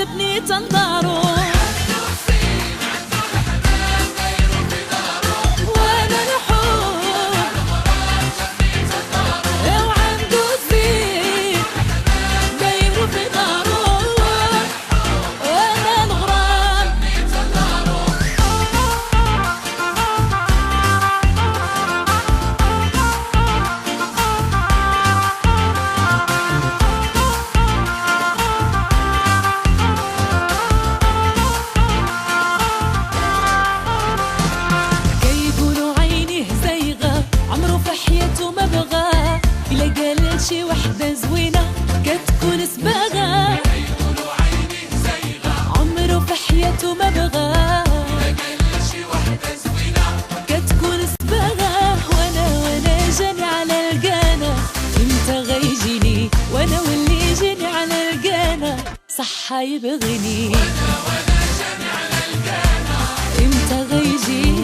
جبني تنظارو شي وحدة زوينة كتكون سباغة يقولوا عيني زايغة عمره في حياته ما بغى شي وحدة زوينة كتكون سباغة وانا جاني على القانا امتى غيجيني وانا واللي جاني على القانا صح يبغيني وانا جاني على القانا امتى غيجيني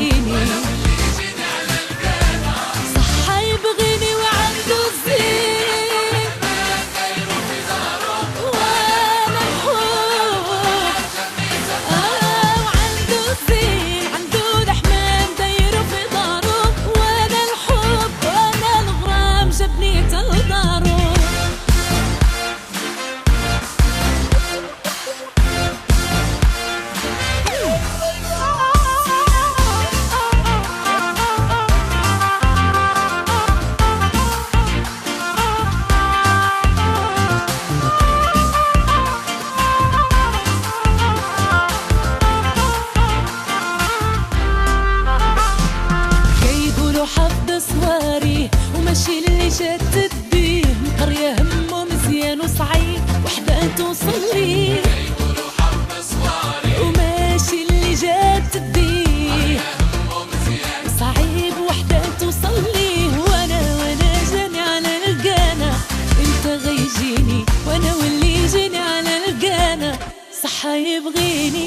وماشي اللي جات بيه قرية همه مزيان وصعيب وحدة توصل ليه يقولوا حب صواري وماشي اللي جات بيه همه مزيان وصعيب وحدة توصل ليه وانا جاني على القانا انت غيجيني وانا واللي جاني على القانا صح يبغيني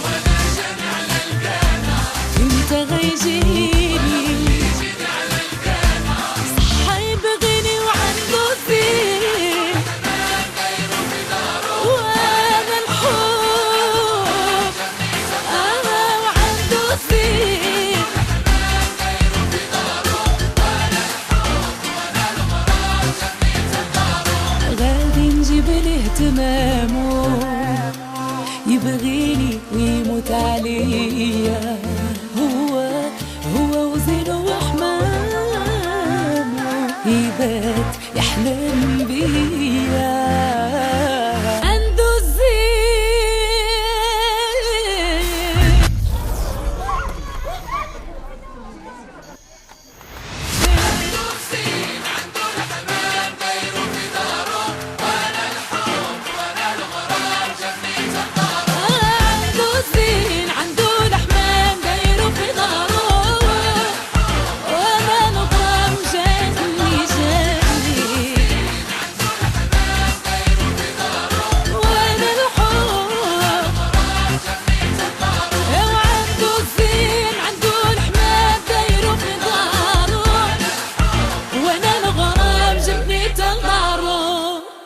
وانا جاني على القانا انت غيجيني اهتمامه يبغيني ويموت عليا